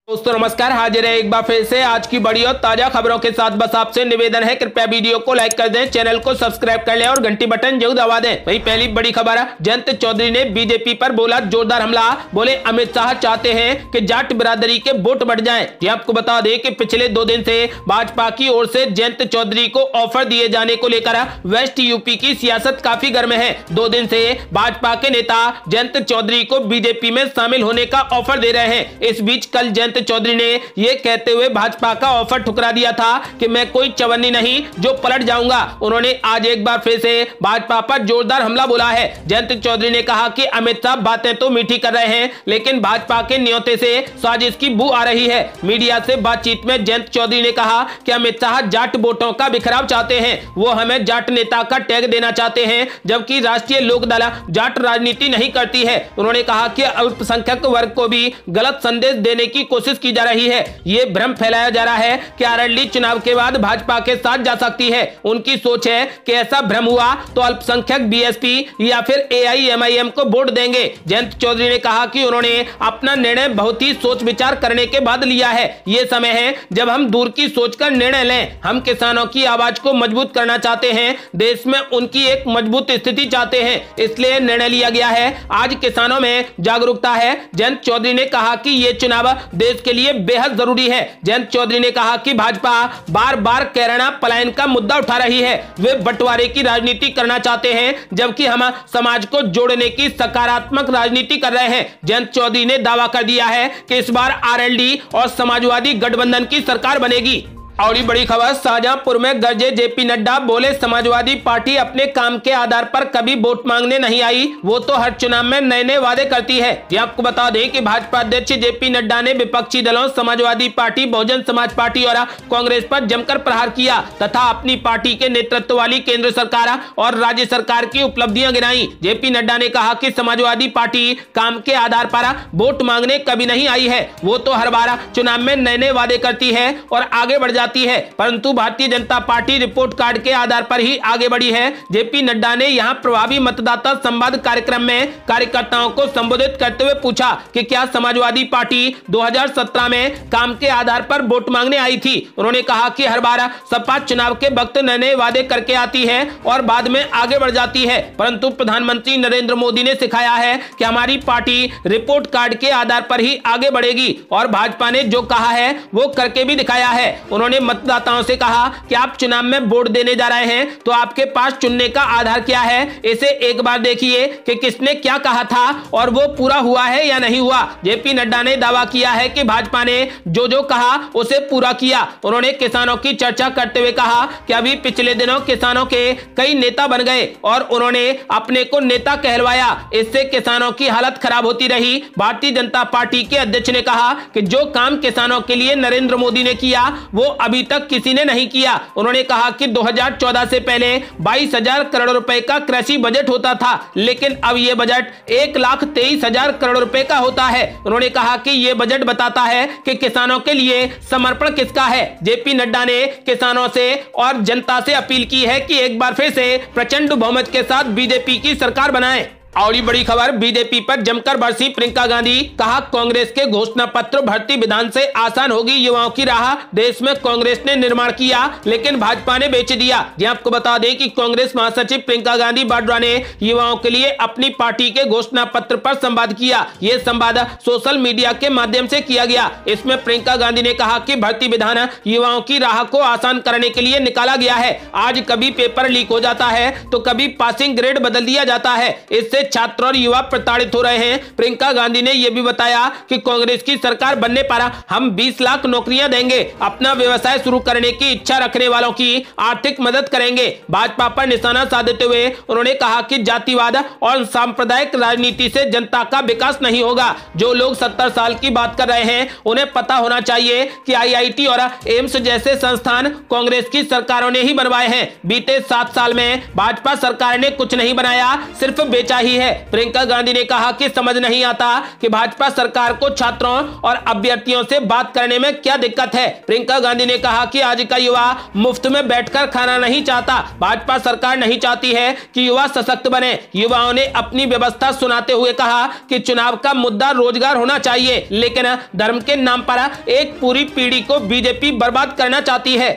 दोस्तों नमस्कार, हाजिर है एक बार फिर से आज की बड़ी और ताजा खबरों के साथ। बस आपसे निवेदन है, कृपया वीडियो को लाइक कर दें, चैनल को सब्सक्राइब कर लें और घंटी बटन जरूर दबा दें। वहीं पहली बड़ी खबर है, जयंत चौधरी ने बीजेपी पर बोला जोरदार हमला। बोले अमित शाह चाहते हैं कि जाट बिरादरी के वोट बढ़ जाएं। ये आपको बता दें कि पिछले 2 दिन से भाजपा की ओर से जयंत चौधरी को ऑफर दिए जाने को लेकर वेस्ट यूपी की सियासत काफी गर्म है। 2 दिन से भाजपा के नेता जयंत चौधरी को बीजेपी में शामिल होने का ऑफर दे रहे हैं। इस बीच कल जयंत चौधरी ने यह कहते हुए भाजपा का ऑफर ठुकरा दिया था कि मैं कोई चवन्नी नहीं जो पलट जाऊंगा। उन्होंने आज एक बार फिर से भाजपा पर जोरदार हमला बोला है। जयंत चौधरी ने कहा कि अमित शाह बातें तो मीठी कर रहे हैं, लेकिन भाजपा के न्योते से साजिश की बू आ रही है। मीडिया से बातचीत में जयंत चौधरी ने कहा कि अमित शाह जाट वोटों का बिखराव चाहते हैं, वो हमें जाट नेता का टैग देना चाहते हैं, जबकि राष्ट्रीय लोकदल जाट राजनीति नहीं करती है। उन्होंने कहा कि अल्पसंख्यक वर्ग को भी गलत संदेश देने की कोशिश की जा रही है। ये भ्रम फैलाया जा रहा है कि आरएलडी चुनाव के बाद भाजपा के साथ जा सकती है। उनकी सोच है कि ऐसा भ्रम हुआ तो अल्पसंख्यक बीएसपी या फिर एआईएमआईएम को वोट देंगे। जयंत चौधरी ने कहा कि उन्होंने अपना निर्णय बहुत ही सोच विचार करने के बाद लिया है। ये समय है जब हम दूर की सोच कर निर्णय लें। हम किसानों की आवाज को मजबूत करना चाहते हैं, देश में उनकी एक मजबूत स्थिति चाहते हैं, इसलिए निर्णय लिया गया है। आज किसानों में जागरूकता है। जयंत चौधरी ने कहा कि ये चुनाव देश के लिए बेहद जरूरी है। जयंत चौधरी ने कहा कि भाजपा बार बार कैराना पलायन का मुद्दा उठा रही है। वे बंटवारे की राजनीति करना चाहते हैं, जबकि हम समाज को जोड़ने की सकारात्मक राजनीति कर रहे हैं। जयंत चौधरी ने दावा कर दिया है कि इस बार आरएलडी और समाजवादी गठबंधन की सरकार बनेगी। और बड़ी खबर, शाहजहांपुर में गरजे जेपी नड्डा। बोले समाजवादी पार्टी अपने काम के आधार पर कभी वोट मांगने नहीं आई, वो तो हर चुनाव में नए नए वादे करती है। ये आपको बता दें कि भाजपा अध्यक्ष जेपी नड्डा ने विपक्षी दलों समाजवादी पार्टी, बहुजन समाज पार्टी और कांग्रेस पर जमकर प्रहार किया तथा अपनी पार्टी के नेतृत्व वाली केंद्र सरकार और राज्य सरकार की उपलब्धियां गिनाई। जेपी नड्डा ने कहा कि समाजवादी पार्टी काम के आधार पर वोट मांगने कभी नहीं आई है, वो तो हर बार चुनाव में नए नए वादे करती है और आगे बढ़ जाती है, परंतु Bharatiya Janata party report card के आधार पर ही आगे बढ़ी है। जेपी नड्डा ने यहां प्रभावी मतदाता संवाद कार्यक्रम में कार्यकर्ताओं को संबोधित करते हुए पूछा कि क्या समाजवादी पार्टी 2017 में काम के आधार पर वोट मांगने आई थी। उन्होंने कहा कि हर बार सपा चुनाव के वक्त नए नए वादे करके आती है और बाद में आगे बढ़ जाती है, परंतु प्रधानमंत्री नरेंद्र मोदी ने सिखाया है कि हमारी पार्टी रिपोर्ट कार्ड के आधार पर ही आगे बढ़ेगी और भाजपा ने जो कहा है वो करके भी दिखाया है। उन्होंने मतदाताओं से कहा कि आप चुनाव में वोट देने जा रहे हैं तो आपके पास चुनने का आधार क्या है, इसे एक बार देखिए कि किसने क्या कहा था और वो पूरा हुआ है या नहीं हुआ। जेपी नड्डा ने दावा किया है कि भाजपा ने जो जो कहा उसे पूरा किया। उन्होंने किसानों की चर्चा करते हुए कहा कि अभी पिछले दिनों किसानों के कई नेता बन गए और उन्होंने अपने को नेता कहलवाया, इससे किसानों की हालत खराब होती रही। भारतीय जनता पार्टी के अध्यक्ष ने कहा कि जो काम किसानों के लिए नरेंद्र मोदी ने किया वो अभी तक किसी ने नहीं किया। उन्होंने कहा कि 2014 से पहले 22,000 करोड़ रुपए का कृषि बजट होता था, लेकिन अब यह बजट 1,23,000 करोड़ रुपए का होता है। उन्होंने कहा कि यह बजट बताता है कि किसानों के लिए समर्पण किसका है। जेपी नड्डा ने किसानों से और जनता से अपील की है कि एक बार फिर से प्रचंड बहुमत के साथ बीजेपी की सरकार बनाएं। और बड़ी खबर, बीजेपी पर जमकर बरसी प्रियंका गांधी। कहा कांग्रेस के घोषणा पत्र भर्ती विधान से आसान होगी युवाओं की राह। देश में कांग्रेस ने निर्माण किया लेकिन भाजपा ने बेच दिया। ये आपको बता दें कि कांग्रेस महासचिव प्रियंका गांधी वाड्रा ने युवाओं के लिए अपनी पार्टी के घोषणा पत्र पर संवाद किया। ये संवाद सोशल मीडिया के माध्यम से किया गया। इसमें प्रियंका गांधी ने कहा कि भर्ती विधान युवाओं की राह को आसान करने के लिए निकाला गया है। आज कभी पेपर लीक हो जाता है तो कभी पासिंग ग्रेड बदल दिया जाता है, इससे छात्र और युवा प्रताड़ित हो रहे हैं। प्रियंका गांधी ने यह भी बताया कि कांग्रेस की सरकार बनने पर हम 20 लाख नौकरियां देंगे, अपना व्यवसाय शुरू करने की इच्छा रखने वालों की आर्थिक मदद करेंगे। भाजपा पर निशाना साधते हुए उन्होंने कहा कि जातिवाद और सांप्रदायिक राजनीति से जनता का विकास नहीं होगा। जो लोग 70 साल की बात कर रहे हैं उन्हें पता होना चाहिए कि आईआईटी और एम्स जैसे संस्थान कांग्रेस की सरकारों ने ही बनवाए हैं। बीते 7 साल में भाजपा सरकार ने कुछ नहीं बनाया, सिर्फ बेचा ही रही है। प्रियंका गांधी ने कहा कि समझ नहीं आता कि भाजपा सरकार को छात्रों और अभ्यर्थियों से बात करने में क्या दिक्कत है। प्रियंका गांधी ने कहा कि आज का युवा मुफ्त में बैठकर खाना नहीं चाहता। भाजपा सरकार नहीं चाहती है कि युवा सशक्त बने। युवाओं ने अपनी व्यवस्था सुनाते हुए कहा कि चुनाव का मुद्दा रोजगार होना चाहिए, लेकिन धर्म के नाम पर एक पूरी पीढ़ी को बीजेपी बर्बाद करना चाहती है।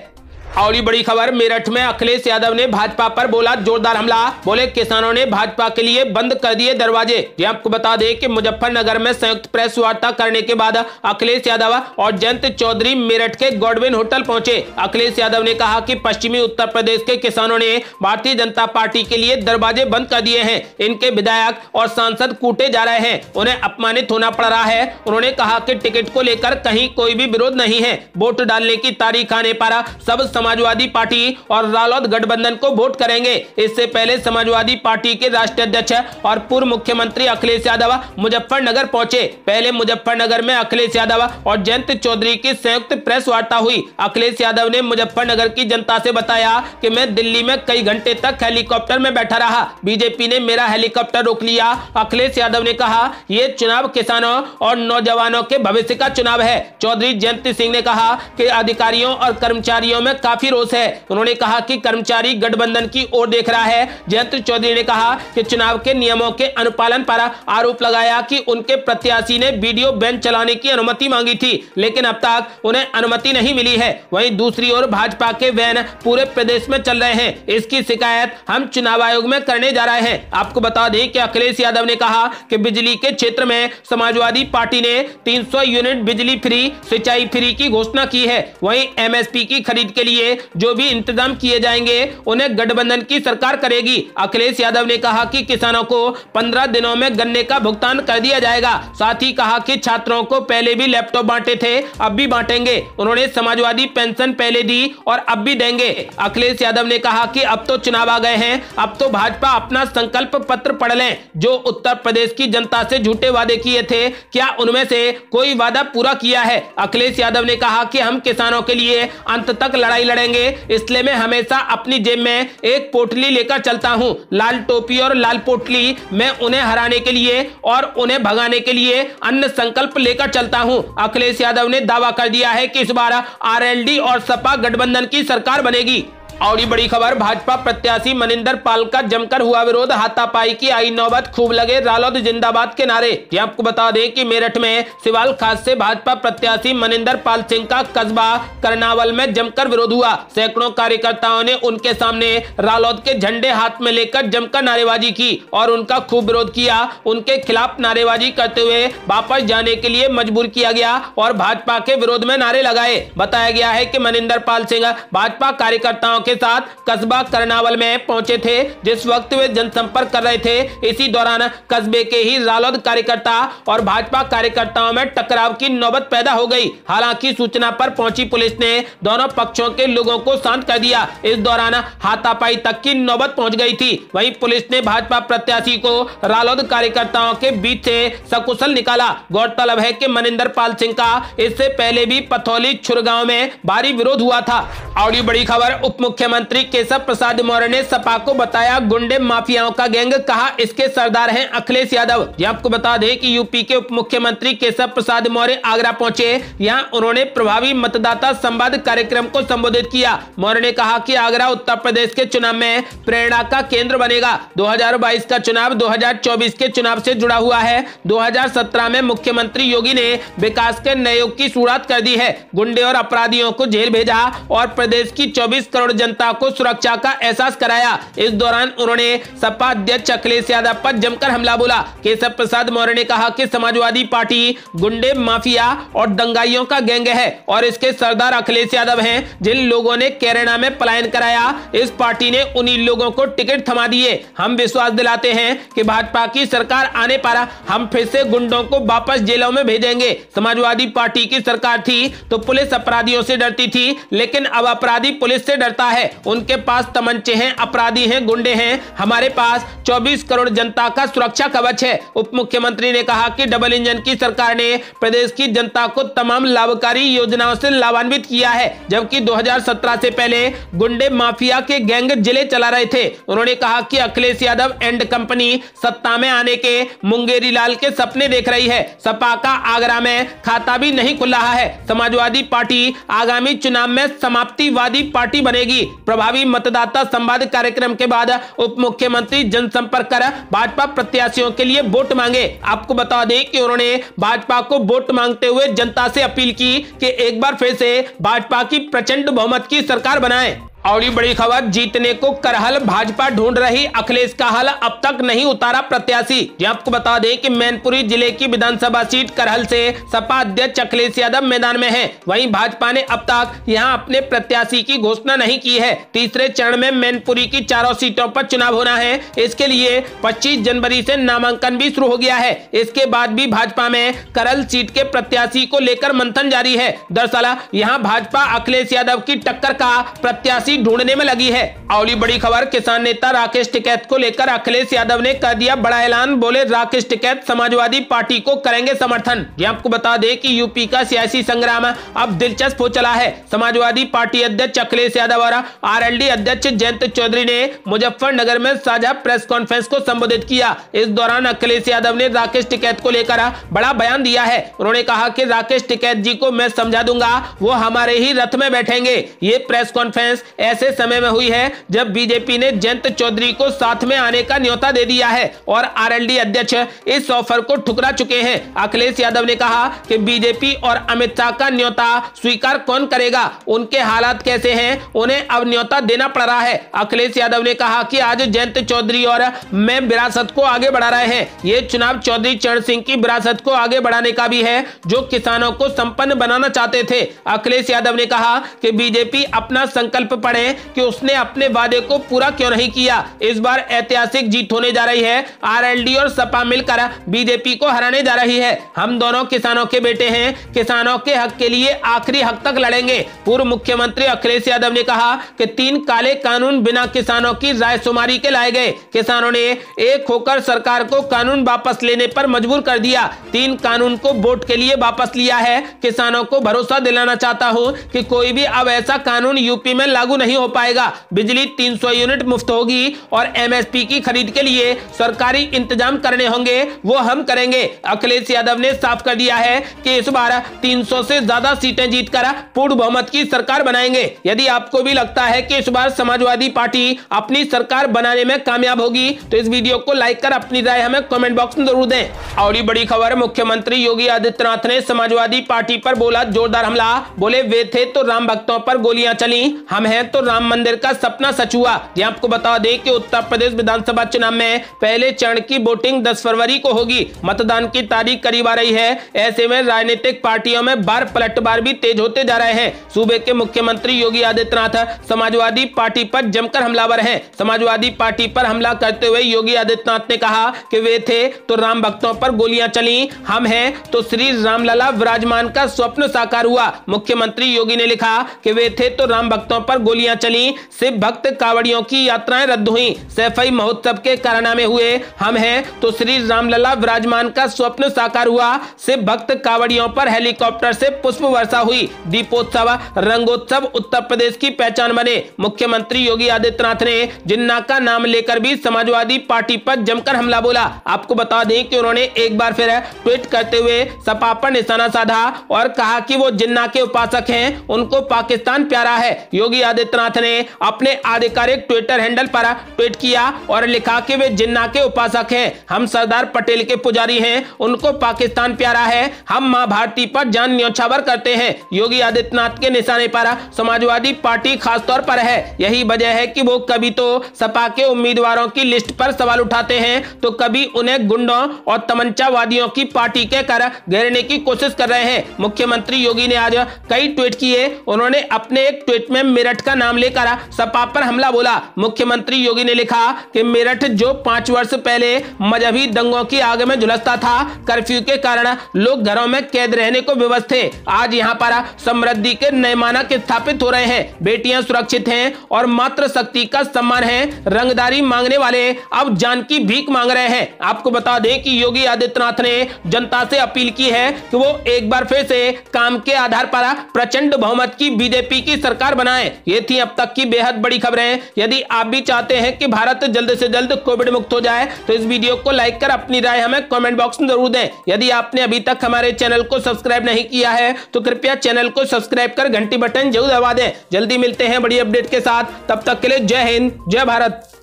और ये बड़ी खबर, मेरठ में अखिलेश यादव ने भाजपा पर बोला जोरदार हमला। बोले किसानों ने भाजपा के लिए बंद कर दिए दरवाजे। ये आपको बता दें कि मुजफ्फरनगर में संयुक्त प्रेस वार्ता करने के बाद अखिलेश यादव और जयंत चौधरी मेरठ के गॉडविन होटल पहुंचे। अखिलेश यादव ने कहा कि पश्चिमी उत्तर प्रदेश के किसानों ने भारतीय जनता पार्टी के लिए दरवाजे बंद कर दिए हैं। इनके विधायक और सांसद कूटे जा रहे हैं, उन्हें अपमानित होना पड़ रहा है। उन्होंने कहा कि टिकट को लेकर कहीं कोई भी विरोध नहीं है। वोट डालने की तारीख आने पर सब समाजवादी पार्टी और रालोद गठबंधन को वोट करेंगे। इससे पहले समाजवादी पार्टी के राष्ट्रीय अध्यक्ष और पूर्व मुख्यमंत्री अखिलेश यादव मुजफ्फरनगर पहुंचे। पहले मुजफ्फरनगर में अखिलेश यादव और जयंत चौधरी की संयुक्त प्रेस वार्ता हुई। अखिलेश यादव ने मुजफ्फरनगर की जनता से बताया कि मैं दिल्ली में कई घंटे तक हेलीकॉप्टर में बैठा रहा, बीजेपी ने मेरा हेलीकॉप्टर रोक लिया। अखिलेश यादव ने कहा यह चुनाव किसानों और नौजवानों के भविष्य का चुनाव है। चौधरी जयंत सिंह ने कहा कि अधिकारियों और कर्मचारियों में काफी रोष है। उन्होंने कहा कि कर्मचारी गठबंधन की ओर देख रहा है। जयंत चौधरी ने कहा कि चुनाव के नियमों के अनुपालन पर आरोप लगाया कि उनके प्रत्याशी ने वीडियो वैन चलाने की अनुमति मांगी थी, लेकिन अब तक उन्हें अनुमति नहीं मिली है। वहीं दूसरी ओर भाजपा के वैन पूरे प्रदेश में चल रहे हैं। इसकी शिकायत हम चुनाव आयोग में करने जा रहे हैं। आपको बता दें कि अखिलेश यादव ने कहा कि बिजली के क्षेत्र में समाजवादी पार्टी ने 300 यूनिट बिजली फ्री, सिंचाई फ्री की घोषणा की है। वहीं एमएसपी की खरीद के लिए जो भी इंतजाम किए जाएंगे उन्हें गठबंधन की सरकार करेगी। अखिलेश यादव ने कहा कि किसानों को 15 दिनों में गन्ने का भुगतान कर दिया जाएगा। साथ ही कहा कि छात्रों को पहले भी लैपटॉप बांटे थे, अब भी बांटेंगे। उन्होंने समाजवादी पेंशन पहले दी और अब भी देंगे। अखिलेश यादव ने कहा कि अब तो चुनाव आ गए हैं, अब तो भाजपा अपना संकल्प पत्र पढ़ लें। जो उत्तर प्रदेश की जनता से झूठे वादे किए थे, क्या उनमें से कोई वादा पूरा किया है? अखिलेश यादव ने कहा कि हम किसानों के लिए अंत तक लड़ाई लड़ेंगे, इसलिए मैं हमेशा अपनी जेब में एक पोटली लेकर चलता हूं, लाल टोपी और लाल पोटली। मैं उन्हें हराने के लिए और उन्हें भगाने के लिए अन्य संकल्प लेकर चलता हूं। अखिलेश यादव ने दावा कर दिया है कि इस बार आरएलडी और सपा गठबंधन की सरकार बनेगी। और ये बड़ी खबर, भाजपा प्रत्याशी मनिंदर पाल का जमकर हुआ विरोध, हाथापाई की आई नौबत, खूब लगे रालोद जिंदाबाद के नारे। ये आपको बता दें कि मेरठ में सिवाल खास से भाजपा प्रत्याशी मनिंदर पाल सिंह का कस्बा करनावल में जमकर विरोध हुआ। सैकड़ों कार्यकर्ताओं ने उनके सामने रालोद के झंडे हाथ में लेकर जमकर नारेबाजी की और उनका खूब विरोध किया। उनके खिलाफ नारेबाजी करते हुए वापस जाने के लिए मजबूर किया गया और भाजपा के विरोध में नारे लगाए। बताया गया है कि मनिंदर पाल सिंह भाजपा कार्यकर्ताओं के साथ कस्बा करनावल में पहुंचे थे। जिस वक्त वे जनसंपर्क कर रहे थे, इसी दौरान कस्बे के ही रालोद कार्यकर्ता और भाजपा कार्यकर्ताओं में टकराव की नौबत पैदा हो गई। हालांकि सूचना पर पहुंची पुलिस ने दोनों पक्षों के लोगों को शांत कर दिया। इस दौरान हाथापाई तक की नौबत पहुंच गई थी। वहीं पुलिस ने भाजपा प्रत्याशी को रालोद कार्यकर्ताओं के बीच से सकुशल निकाला। गौरतलब है कि मनिंदर पाल सिंह का इससे पहले भी पथौली छुरगांव में भारी विरोध हुआ था। और ये बड़ी खबर, उप मुख्यमंत्री केशव प्रसाद मौर्य ने सपा को बताया गुंडे माफियाओं का गैंग, कहा इसके सरदार हैं अखिलेश यादव। ये आपको बता दें कि यूपी के उप मुख्यमंत्री केशव प्रसाद मौर्य आगरा पहुंचे। यहां उन्होंने प्रभावी मतदाता संवाद कार्यक्रम को संबोधित किया। मौर्य ने कहा कि आगरा उत्तर प्रदेश के चुनाव में प्रेरणा का केंद्र बनेगा। 2022 का चुनाव 2024 के चुनाव से जुड़ा हुआ है। 2017 में मुख्यमंत्री योगी ने विकास के नए युग की शुरुआत कर दी है। गुंडे और अपराधियों को जेल भेजा और प्रदेश की 24 करोड़ जनता को सुरक्षा का एहसास कराया। इस दौरान उन्होंने सपा अध्यक्ष अखिलेश यादव पर जमकर हमला बोला। केशव प्रसाद मौर्य ने कहा कि समाजवादी पार्टी गुंडे, माफिया और दंगाइयों का गैंग है और इसके सरदार अखिलेश यादव हैं। जिन लोगों ने कैरेना में पलायन कराया, इस पार्टी ने उन्हीं लोगों को टिकट थमा दिए। हम विश्वास दिलाते हैं कि भाजपा की सरकार आने पर हम फिर से गुंडों को वापस जेलों में भेजेंगे। समाजवादी पार्टी की सरकार थी तो पुलिस अपराधियों से डरती थी, लेकिन अब अपराधी पुलिस से डरता है। है। उनके पास तमंचे हैं, अपराधी हैं, गुंडे हैं, हमारे पास 24 करोड़ जनता का सुरक्षा कवच है। उप मुख्यमंत्री ने कहा कि डबल इंजन की सरकार ने प्रदेश की जनता को तमाम लाभकारी योजनाओं से लाभान्वित किया है, जबकि 2017 से पहले गुंडे माफिया के गैंग जिले चला रहे थे। उन्होंने कहा कि अखिलेश यादव एंड कंपनी सत्ता में आने के मुंगेरी लाल के सपने देख रही है। सपा का आगरा में खाता भी नहीं खुल रहा है। समाजवादी पार्टी आगामी चुनाव में समाप्तिवादी पार्टी बनेगी। प्रभावी मतदाता संवाद कार्यक्रम के बाद उप मुख्यमंत्री जनसंपर्क कर भाजपा प्रत्याशियों के लिए वोट मांगे। आपको बता दें कि उन्होंने भाजपा को वोट मांगते हुए जनता से अपील की कि एक बार फिर से भाजपा की प्रचंड बहुमत की सरकार बनाएं। और ये बड़ी खबर, जीतने को करहल भाजपा ढूंढ रही, अखिलेश का हल अब तक नहीं उतारा प्रत्याशी। जी आपको बता दें कि मैनपुरी जिले की विधानसभा सीट करहल से सपा अध्यक्ष अखिलेश यादव मैदान में हैं। वहीं भाजपा ने अब तक यहां अपने प्रत्याशी की घोषणा नहीं की है। तीसरे चरण में मैनपुरी की चारों सीटों पर चुनाव होना है। इसके लिए 25 जनवरी से नामांकन भी शुरू हो गया है। इसके बाद भी भाजपा में करहल सीट के प्रत्याशी को लेकर मंथन जारी है। दरअसल यहाँ भाजपा अखिलेश यादव की टक्कर का प्रत्याशी ढूंढने में लगी है। और बड़ी खबर, किसान नेता राकेश टिकैत को लेकर अखिलेश यादव ने कर दिया बड़ा ऐलान। बोले राकेश टिकैत समाजवादी पार्टी को करेंगे समर्थन। ये आपको बता दें कि यूपी का सियासी संग्राम अब दिलचस्प हो चला है। समाजवादी पार्टी अध्यक्ष अखिलेश यादव और आरएलडी अध्यक्ष जयंत चौधरी ने मुजफ्फरनगर में साझा प्रेस कॉन्फ्रेंस को संबोधित किया। इस दौरान अखिलेश यादव ने राकेश टिकैत को लेकर बड़ा बयान दिया है। उन्होंने कहा कि राकेश टिकैत जी को मैं समझा दूंगा, वो हमारे ही रथ में बैठेंगे। ये प्रेस कॉन्फ्रेंस ऐसे समय में हुई है जब बीजेपी ने जयंत चौधरी को साथ में आने का न्योता दे दिया है और आरएलडी अध्यक्ष इस ऑफर को ठुकरा चुके हैं। अखिलेश यादव ने कहा कि बीजेपी और अमित शाह का न्योता स्वीकार कौन करेगा, उनके हालात कैसे हैं, उन्हें अब न्योता देना पड़ रहा है। अखिलेश यादव ने कहा कि आज जयंत चौधरी और मैं विरासत को आगे बढ़ा रहे हैं। ये चुनाव चौधरी चरण सिंह की विरासत को आगे बढ़ाने का भी है, जो किसानों को संपन्न बनाना चाहते थे। अखिलेश यादव ने कहा कि बीजेपी अपना संकल्प पढ़े कि उसने अपने वादे को पूरा क्यों नहीं किया। इस बार ऐतिहासिक जीत होने जा रही है। आरएलडी और सपा मिलकर बीजेपी को हराने जा रही है। हम दोनों किसानों के बेटे हैं, किसानों के हक के लिए आखिरी हक तक लड़ेंगे। पूर्व मुख्यमंत्री अखिलेश यादव ने कहा कि 3 काले कानून बिना किसानों की रायशुमारी के लाए गए। किसानों ने एक होकर सरकार को कानून वापस लेने पर मजबूर कर दिया। 3 कानून को वोट के लिए वापस लिया है। किसानों को भरोसा दिलाना चाहता हूं कि कोई भी अब ऐसा कानून यूपी में लागू नहीं हो पाएगा। बिजली 300 यूनिट मुफ्त होगी और एमएसपी की खरीद के लिए सरकारी इंतजाम करने होंगे, वो हम करेंगे। अखिलेश यादव ने साफ कर दिया है कि इस बार 300 से ज्यादा सीटें जीतकर पूर्ण बहुमत की सरकार बनाएंगे। यदि आपको भी लगता है कि इस बार समाजवादी पार्टी अपनी सरकार बनाने में कामयाब होगी तो इस वीडियो को लाइक कर अपनी राय हमें कमेंट बॉक्स में जरूर दें। और बड़ी खबर, मुख्यमंत्री योगी आदित्यनाथ ने समाजवादी पार्टी पर बोला जोरदार हमला। बोले वे थे तो राम भक्तों पर गोलियां चली, हम हैं तो राम मंदिर का सपना सच हुआ। आपको बता दें कि उत्तर प्रदेश विधानसभा चुनाव में पहले चरण की वोटिंग 10 फरवरी को होगी। मतदान की तारीख करीब आ रही है। ऐसे में राजनीतिक पार्टियों में बार पलटवार भी तेज होते जा रहे हैं। सूबे के मुख्यमंत्री योगी आदित्यनाथ समाजवादी पार्टी पर जमकर हमलावर हैं। समाजवादी पार्टी पर हमला करते हुए योगी आदित्यनाथ ने कहा कि वे थे तो राम भक्तों पर गोलियां चली, हम हैं तो श्री रामलला विराजमान का स्वप्न साकार हुआ। मुख्यमंत्री योगी ने लिखा कि वे थे तो राम भक्तों पर गोलियां चली, शिव भक्त कावड़ियों की यात्राएं रद्द हुई, सैफई महोत्सव के कारनामे हुए, हम हैं तो श्री रामलला विराजमान का स्वप्न साकार हुआ, शिव भक्त कावड़ियों पर हेलीकॉप्टर से पुष्प वर्षा हुई, दीपोत्सव रंगोत्सव उत्तर प्रदेश की पहचान बने। मुख्यमंत्री योगी आदित्यनाथ ने जिन्ना का नाम लेकर भी समाजवादी पार्टी पर जमकर हमला बोला। आपको बता दें कि उन्होंने एक बार फिर ट्वीट करते हुए सपा पर निशाना साधा और कहा कि वो जिन्ना के उपासक हैं, उनको पाकिस्तान प्यारा है। योगी आदित्यनाथ ने अपने आधिकारिक ट्विटर हैंडल पर ट्वीट किया और लिखा कि वे जिन्ना के उपासक हैं, हम सरदार पटेल के पुजारी हैं, उनको पाकिस्तान प्यारा है, हम मां भारती पर जान न्यौछावर करते हैं। योगी आदित्यनाथ के निशाने पर समाजवादी पार्टी खासतौर पर है। यही वजह है कि वो कभी तो सपा के उम्मीदवारों की लिस्ट पर सवाल उठाते हैं तो कभी उन्हें गुंडों और तमंचावादियों की पार्टी कहकर घेरने की कोशिश कर रहे हैं। मुख्यमंत्री योगी ने आज कई ट्वीट किए। उन्होंने अपने एक ट्वीट में मेरठ का नाम लेकर सपा पर हमला बोला। मुख्यमंत्री योगी ने लिखा कि मेरठ जो 5 वर्ष पहले मजहबी दंगों की आग में झुलसता था, कर्फ्यू के कारण लोग घरों में कैद रहने को विवश थे, आज यहाँ पर समृद्धि के नए मानक स्थापित हो रहे हैं। बेटियां सुरक्षित हैं और मातृशक्ति का सम्मान है। रंगदारी मांगने वाले अब जान की भीख मांग रहे हैं। आपको बता दें कि योगी आदित्यनाथ ने जनता से अपील की है कि वो एक बार फिर से काम के आधार पर प्रचंड बहुमत की बीजेपी की सरकार बनाए। ये थी अब तक की बेहद बड़ी खबरें। यदि आप भी चाहते हैं कि भारत जल्द से जल्द कोविड मुक्त हो जाए तो इस वीडियो को लाइक कर अपनी राय हमें कमेंट बॉक्स में जरूर दें। यदि आपने अभी तक हमारे चैनल को सब्सक्राइब नहीं किया है तो कृपया चैनल को सब्सक्राइब कर घंटी बटन जरूर दबा दें। जल्दी मिलते हैं बड़ी अपडेट के साथ, तब तक के लिए जय हिंद, जय भारत।